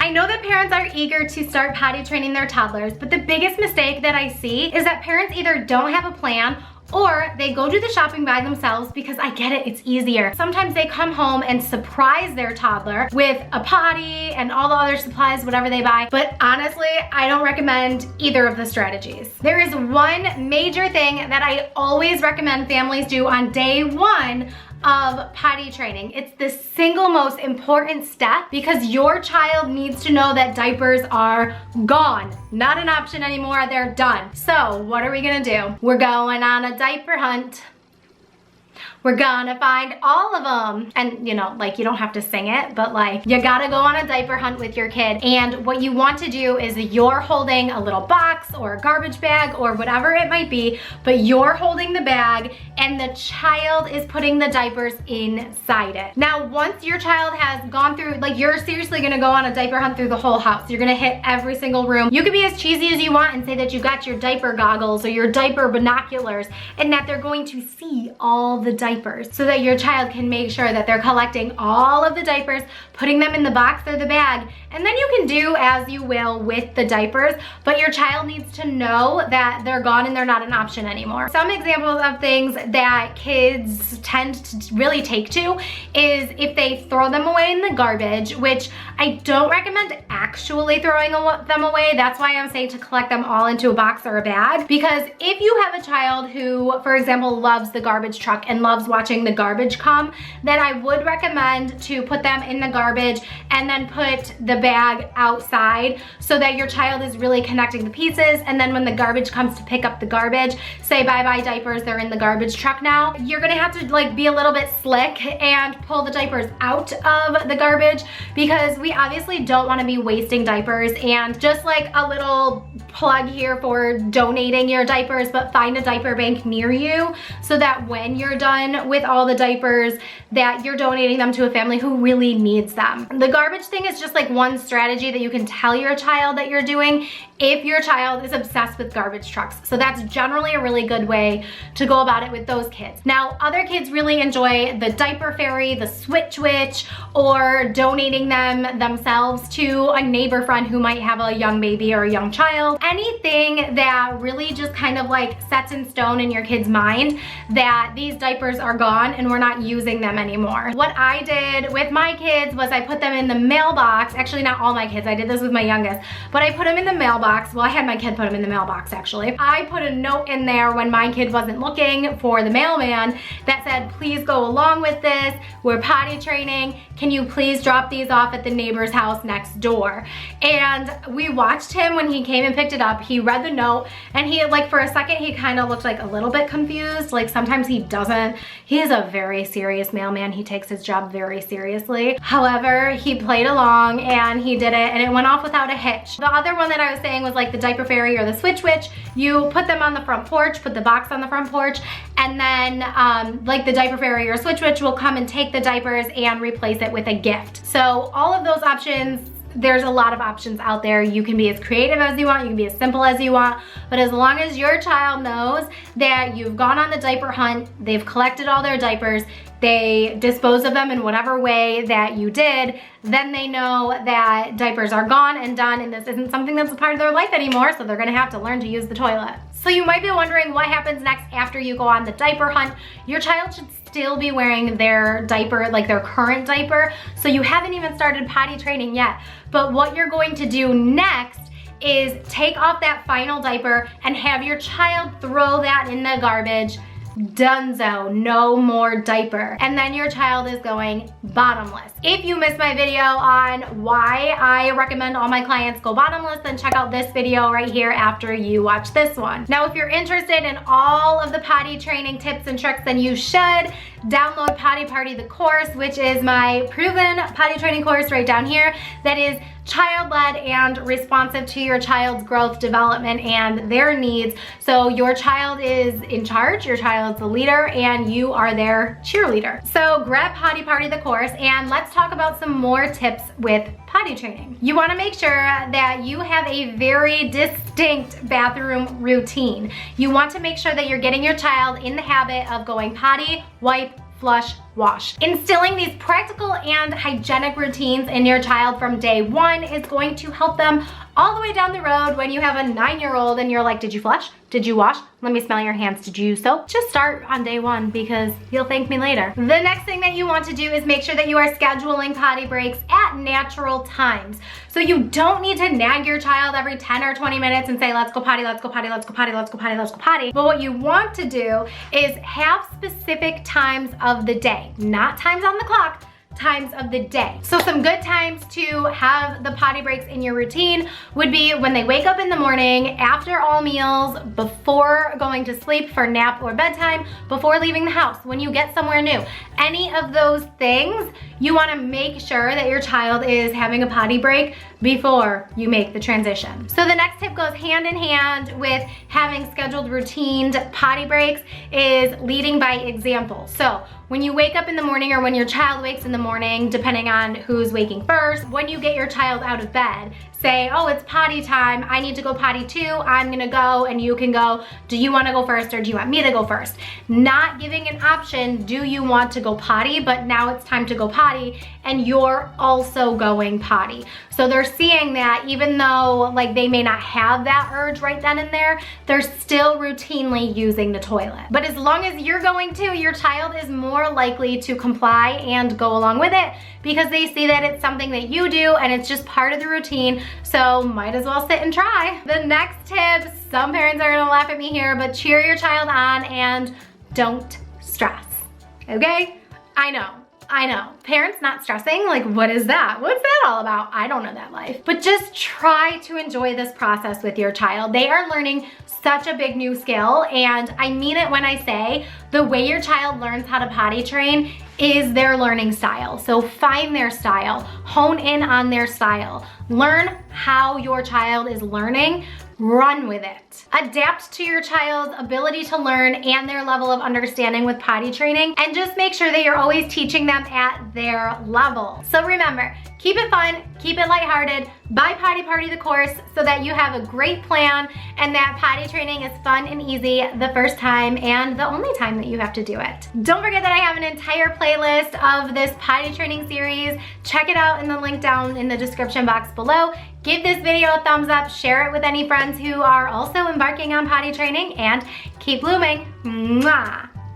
I know that parents are eager to start potty training their toddlers, but the biggest mistake that I see is that parents either don't have a plan or they go do the shopping by themselves because I get it, it's easier. Sometimes they come home and surprise their toddler with a potty and all the other supplies, whatever they buy. But honestly, I don't recommend either of the strategies. There is one major thing that I always recommend families do on day one of potty training. It's the single most important step because your child needs to know that diapers are gone. Not an option anymore, they're done. So what are we gonna do? We're going on a diaper hunt. We're gonna find all of them. And you know, like you don't have to sing it, but like you gotta go on a diaper hunt with your kid. And what you want to do is you're holding a little box or a garbage bag or whatever it might be, but you're holding the bag and the child is putting the diapers inside it. Now, once your child has gone through, like you're seriously gonna go on a diaper hunt through the whole house. You're gonna hit every single room. You can be as cheesy as you want and say that you got your diaper goggles or your diaper binoculars and that they're going to see all the diapers so that your child can make sure that they're collecting all of the diapers, putting them in the box or the bag, and then you can do as you will with the diapers, but your child needs to know that they're gone and they're not an option anymore. Some examples of things that kids tend to really take to is if they throw them away in the garbage, which I don't recommend actually throwing them away. That's why I'm saying to collect them all into a box or a bag, because if you have a child who, for example, loves the garbage truck and loves watching the garbage come, then I would recommend to put them in the garbage and then put the bag outside so that your child is really connecting the pieces. And then when the garbage comes to pick up the garbage, say bye-bye diapers, they're in the garbage truck now. You're gonna have to like be a little bit slick and pull the diapers out of the garbage because we obviously don't wanna be wasting diapers. And just like a little plug here for donating your diapers, but find a diaper bank near you so that when you're done with all the diapers that you're donating them to a family who really needs them. The garbage thing is just like one strategy that you can tell your child that you're doing if your child is obsessed with garbage trucks. So that's generally a really good way to go about it with those kids. Now, other kids really enjoy the diaper fairy, the switch witch, or donating them themselves to a neighbor friend who might have a young baby or a young child. Anything that really just kind of like sets in stone in your kid's mind that these diapers are gone and we're not using them anymore. What I did with my kids was I put them in the mailbox. Actually, not all my kids. I did this with my youngest, but I put them in the mailbox. Well, I had my kid put them in the mailbox actually. I put a note in there when my kid wasn't looking for the mailman that said, please go along with this. We're potty training. Can you please drop these off at the neighbor's house next door? And we watched him when he came and picked it up. He read the note and he like for a second, he kind of looked like a little bit confused. Like sometimes he doesn't. He is a very serious mailman. He takes his job very seriously. However, he played along and he did it and it went off without a hitch. The other one that I was saying was like the diaper fairy or the switch witch. You put them on the front porch, put the box on the front porch, and then like the diaper fairy or switch witch will come and take the diapers and replace it with a gift. So all of those options, there's a lot of options out there. You can be as creative as you want, you can be as simple as you want, but as long as your child knows that you've gone on the diaper hunt, they've collected all their diapers, they dispose of them in whatever way that you did, then they know that diapers are gone and done and this isn't something that's a part of their life anymore, so they're gonna have to learn to use the toilet. So you might be wondering what happens next after you go on the diaper hunt. Your child should still be wearing their diaper, like their current diaper, so you haven't even started potty training yet. But what you're going to do next is take off that final diaper and have your child throw that in the garbage. Dunzo, no more diaper. And then your child is going bottomless. If you missed my video on why I recommend all my clients go bottomless, then check out this video right here after you watch this one. Now, if you're interested in all of the potty training tips and tricks, then you should download Potty Party the course, which is my proven potty training course right down here that is child-led and responsive to your child's growth, development, and their needs. So your child is in charge, your child's the leader, and you are their cheerleader. So grab Potty Party the course and let's talk about some more tips with potty training. You wanna make sure that you have a very distinct bathroom routine. You want to make sure that you're getting your child in the habit of going potty, wipe, flush, wash. Instilling these practical and hygienic routines in your child from day one is going to help them all the way down the road when you have a 9-year-old and you're like, did you flush? Did you wash? Let me smell your hands. Did you soap? Just start on day one because you'll thank me later. The next thing that you want to do is make sure that you are scheduling potty breaks at natural times. So you don't need to nag your child every 10 or 20 minutes and say, let's go potty, let's go potty, let's go potty, let's go potty, let's go potty. But what you want to do is have specific times of the day, not times on the clock, times of the day. So some good times to have the potty breaks in your routine would be when they wake up in the morning, after all meals, before going to sleep for nap or bedtime, before leaving the house, when you get somewhere new. Any of those things, you wanna make sure that your child is having a potty break before you make the transition. So the next tip goes hand in hand with having scheduled routined potty breaks is leading by example. So when you wake up in the morning or when your child wakes in the morning, depending on who's waking first, when you get your child out of bed, say, oh, it's potty time, I need to go potty too, I'm gonna go and you can go. Do you wanna go first or do you want me to go first? Not giving an option, do you want to go potty, but now it's time to go potty and you're also going potty. So they're seeing that even though like they may not have that urge right then and there, they're still routinely using the toilet. But as long as you're going to, your child is more likely to comply and go along with it because they see that it's something that you do and it's just part of the routine, so might as well sit and try. The next tip, some parents are gonna laugh at me here, but cheer your child on and don't stress, okay? I know. Parents not stressing, like what is that? What's that all about? I don't know that life. But just try to enjoy this process with your child. They are learning such a big new skill, and I mean it when I say the way your child learns how to potty train is their learning style. So find their style, hone in on their style, learn how your child is learning, run with it. Adapt to your child's ability to learn and their level of understanding with potty training, and just make sure that you're always teaching them at their level. So remember, keep it fun, keep it lighthearted, buy Potty Party the course so that you have a great plan and that potty training is fun and easy the first time and the only time that you have to do it. Don't forget that I have an entire playlist of this potty training series. Check it out in the link down in the description box below. Give this video a thumbs up, share it with any friends who are also embarking on potty training, and keep blooming. Mwah!